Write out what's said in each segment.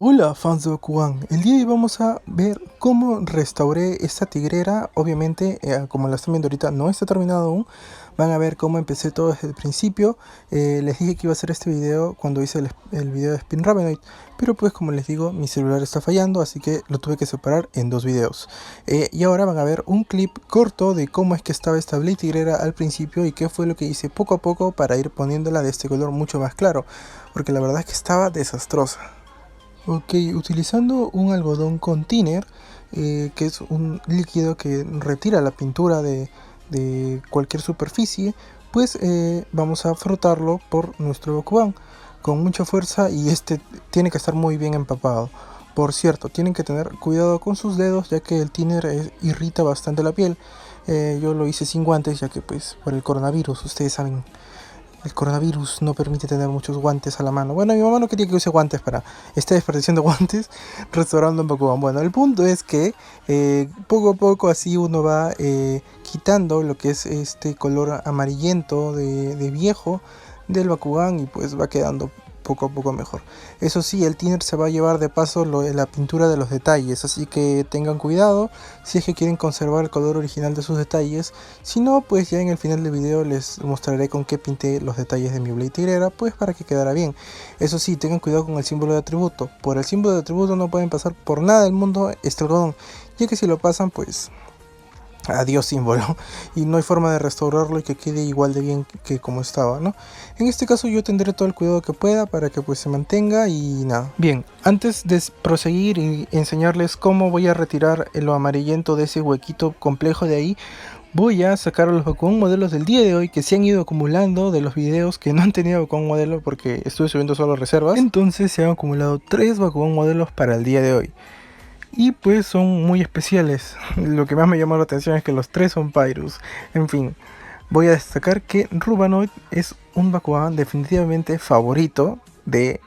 Hola fans de Bakugan, el día de hoy vamos a ver cómo restauré esta tigrera. Obviamente, como la están viendo ahorita, no está terminado aún. Van a ver cómo empecé todo desde el principio. Les dije que iba a hacer este video cuando hice el video de Spin Ravenoid, pero pues como les digo, mi celular está fallando, así que lo tuve que separar en dos videos. Y ahora van a ver un clip corto de cómo es que estaba esta Blade tigrera al principio y qué fue lo que hice poco a poco para ir poniéndola de este color mucho más claro, porque la verdad es que estaba desastrosa. Ok, utilizando un algodón con thinner, que es un líquido que retira la pintura de cualquier superficie, pues vamos a frotarlo por nuestro Bakugan con mucha fuerza, y este tiene que estar muy bien empapado. Por cierto, tienen que tener cuidado con sus dedos, ya que el thinner irrita bastante la piel. Yo lo hice sin guantes, ya que pues por el coronavirus, ustedes saben, el coronavirus no permite tener muchos guantes a la mano. Bueno, mi mamá no quería que use guantes para estar desperdiciando guantes restaurando en Bakugan. Bueno, el punto es que poco a poco así uno va quitando lo que es este color amarillento de viejo del Bakugan, y pues va quedando poco a poco mejor. Eso sí, el thinner se va a llevar de paso la pintura de los detalles, así que tengan cuidado si es que quieren conservar el color original de sus detalles. Si no, pues ya en el final del video les mostraré con qué pinté los detalles de mi Blade tigrera, pues para que quedara bien. Eso sí, tengan cuidado con el símbolo de atributo. Por el símbolo de atributo no pueden pasar por nada del mundo este algodón, ya que si lo pasan, pues adiós símbolo, y no hay forma de restaurarlo y que quede igual de bien que como estaba, ¿no? En este caso yo tendré todo el cuidado que pueda para que pues se mantenga y nada. Bien, antes de proseguir y enseñarles cómo voy a retirar lo amarillento de ese huequito complejo de ahí, voy a sacar los Bakugan modelos del día de hoy que se han ido acumulando de los videos que no han tenido Bakugan modelo porque estuve subiendo solo reservas. Entonces se han acumulado 3 Bakugan modelos para el día de hoy. Y pues son muy especiales. Lo que más me llamó la atención es que los 3 son Pyrus. En fin, voy a destacar que Rubanoid es un Bakugan definitivamente favorito de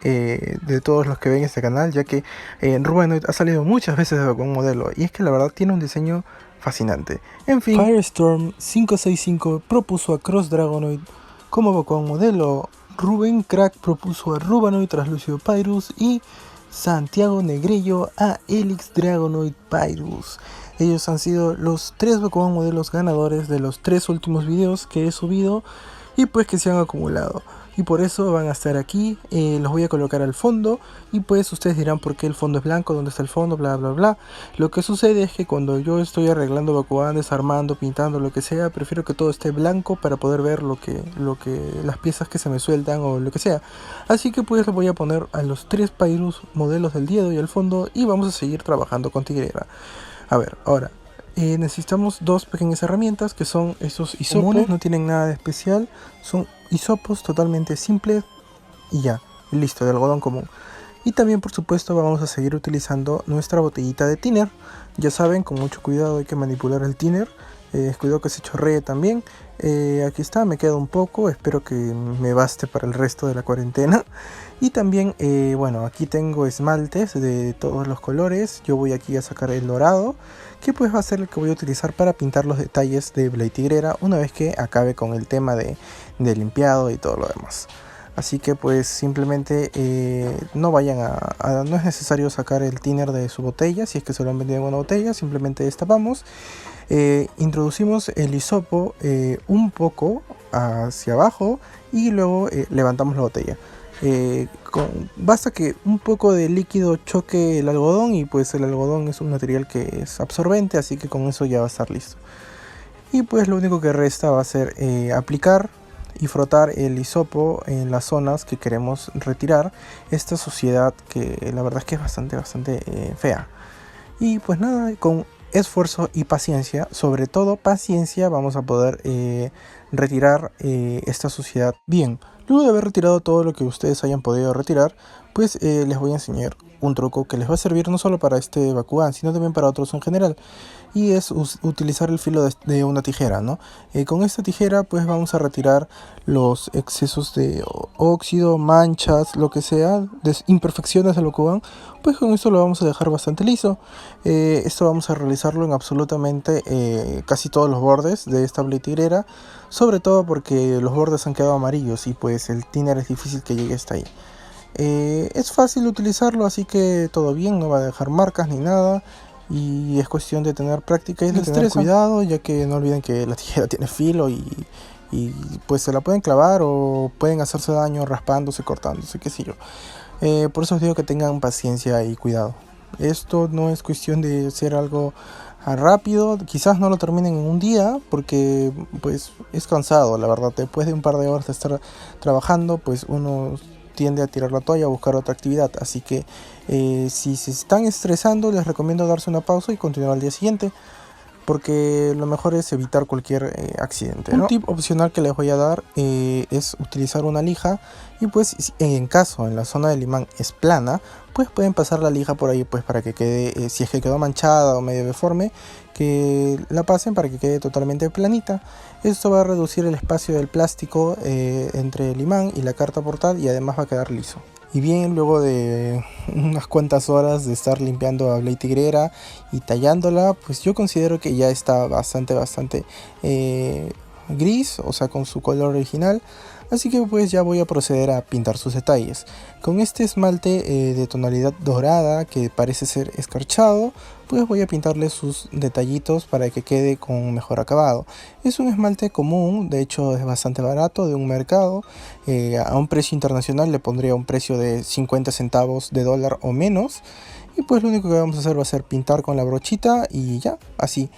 todos los que ven este canal, ya que Rubanoid ha salido muchas veces de Bakugan modelo, y es que la verdad tiene un diseño fascinante. En fin, Firestorm 565 propuso a Cross Dragonoid como Bakugan modelo, Ruben Crack propuso a Rubanoid Translucido Pyrus, y Santiago Negrillo a Helix Dragonoid Pyrus. Ellos han sido los 3 Bakugan modelos ganadores de los 3 últimos videos que he subido y pues que se han acumulado. Y por eso van a estar aquí, los voy a colocar al fondo, y pues ustedes dirán por qué el fondo es blanco, dónde está el fondo, bla bla bla. Lo que sucede es que cuando yo estoy arreglando Bakugan, desarmando, pintando, lo que sea, prefiero que todo esté blanco para poder ver las piezas que se me sueltan o lo que sea. Así que pues les voy a poner a los 3 Pyrus modelos del día de hoy al fondo, y vamos a seguir trabajando con tigrera. A ver, ahora necesitamos 2 pequeñas herramientas que son esos hisopos, no tienen nada de especial, son hisopos totalmente simples y ya, listo, de algodón común. Y también por supuesto vamos a seguir utilizando nuestra botellita de thinner. Ya saben, con mucho cuidado hay que manipular el thinner, cuidado que se chorree también. Aquí está, me queda un poco, espero que me baste para el resto de la cuarentena. Y también, bueno, aquí tengo esmaltes de todos los colores. Yo voy aquí a sacar el dorado, que pues va a ser el que voy a utilizar para pintar los detalles de Blade tigrera una vez que acabe con el tema de limpiado y todo lo demás. Así que pues simplemente no vayan no es necesario sacar el thinner de su botella. Si es que se lo han vendido en una botella, simplemente destapamos, introducimos el hisopo un poco hacia abajo y luego levantamos la botella. Basta que un poco de líquido choque el algodón, y pues el algodón es un material que es absorbente, así que con eso ya va a estar listo. Y pues lo único que resta va a ser aplicar y frotar el hisopo en las zonas que queremos retirar esta suciedad, que la verdad es que es bastante fea. Y pues nada, con esfuerzo y paciencia, sobre todo paciencia, vamos a poder retirar esta suciedad bien. Luego de haber retirado todo lo que ustedes hayan podido retirar, pues les voy a enseñar un truco que les va a servir no solo para este Bakugan, sino también para otros en general. Y es utilizar el filo de una tijera, ¿no? Con esta tijera pues vamos a retirar los excesos de óxido, manchas, lo que sea, imperfecciones del Bakugan. Pues con esto lo vamos a dejar bastante liso. Esto vamos a realizarlo en absolutamente casi todos los bordes de esta Blade tigrera, sobre todo porque los bordes han quedado amarillos y pues el thinner es difícil que llegue hasta ahí. Es fácil utilizarlo, así que todo bien, no va a dejar marcas ni nada. Y es cuestión de tener práctica y de tener cuidado, ya que no olviden que la tijera tiene filo y pues se la pueden clavar o pueden hacerse daño raspándose, cortándose, qué sé yo. Por eso os digo que tengan paciencia y cuidado. Esto no es cuestión de ser algo rápido, quizás no lo terminen en un día porque pues es cansado, la verdad. Después de un par de horas de estar trabajando, pues uno tiende a tirar la toalla o buscar otra actividad. Así que si se están estresando, les recomiendo darse una pausa y continuar al día siguiente, porque lo mejor es evitar cualquier accidente, ¿no? Un tip opcional que les voy a dar es utilizar una lija, y pues en caso en la zona del imán es plana, pues pueden pasar la lija por ahí, pues para que quede, si es que quedó manchada o medio deforme, que la pasen para que quede totalmente planita. Esto va a reducir el espacio del plástico entre el imán y la carta portal, y además va a quedar liso. Y bien, luego de unas cuantas horas de estar limpiando a Blade Tigrera y tallándola, pues yo considero que ya está bastante gris, o sea, con su color original. Así que pues ya voy a proceder a pintar sus detalles. Con este esmalte de tonalidad dorada que parece ser escarchado, pues voy a pintarle sus detallitos para que quede con un mejor acabado. Es un esmalte común, de hecho es bastante barato, de un mercado. A un precio internacional le pondría un precio de 50 centavos de dólar o menos. Y pues lo único que vamos a hacer va a ser pintar con la brochita y ya, así.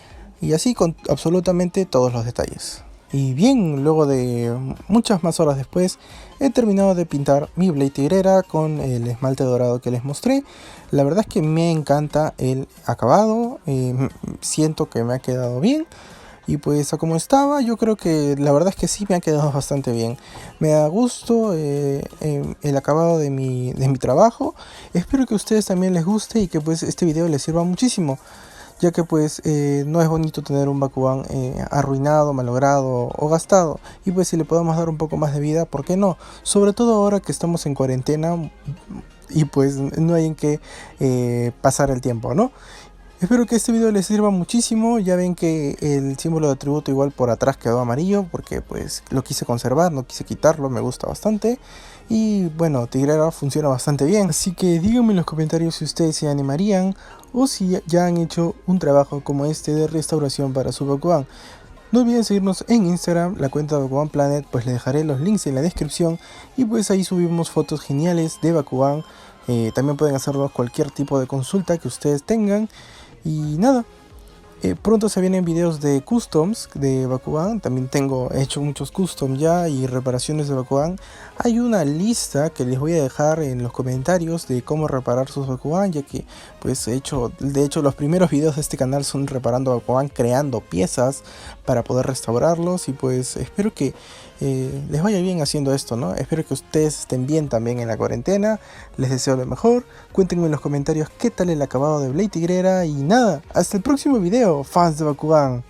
Y así con absolutamente todos los detalles. Y bien, luego de muchas más horas después, he terminado de pintar mi Blade Tigrera con el esmalte dorado que les mostré. La verdad es que me encanta el acabado, siento que me ha quedado bien. Y pues a como estaba, yo creo que la verdad es que sí me ha quedado bastante bien. Me da gusto el acabado de mi trabajo. Espero que a ustedes también les guste y que pues este video les sirva muchísimo, ya que pues no es bonito tener un Bakugan arruinado, malogrado o gastado. Y pues si le podemos dar un poco más de vida, ¿por qué no? Sobre todo ahora que estamos en cuarentena y pues no hay en qué pasar el tiempo, ¿no? Espero que este video les sirva muchísimo. Ya ven que el símbolo de atributo igual por atrás quedó amarillo, porque pues lo quise conservar, no quise quitarlo, me gusta bastante. Y bueno, Tigrera funciona bastante bien, así que díganme en los comentarios si ustedes se animarían o si ya han hecho un trabajo como este de restauración para su Bakugan. No olviden seguirnos en Instagram, la cuenta de Bakugan Planet, pues les dejaré los links en la descripción. Y pues ahí subimos fotos geniales de Bakugan. También pueden hacernos cualquier tipo de consulta que ustedes tengan. Y nada, pronto se vienen videos de customs de Bakugan. También he hecho muchos customs ya y reparaciones de Bakugan. Hay una lista que les voy a dejar en los comentarios de cómo reparar sus Bakugan, ya que pues de hecho los primeros videos de este canal son reparando Bakugan, creando piezas para poder restaurarlos. Y pues espero que les vaya bien haciendo esto, ¿no? Espero que ustedes estén bien también en la cuarentena. Les deseo lo mejor. Cuéntenme en los comentarios qué tal el acabado de Blade Tigrera. Y nada, hasta el próximo video, fans de Bakugan.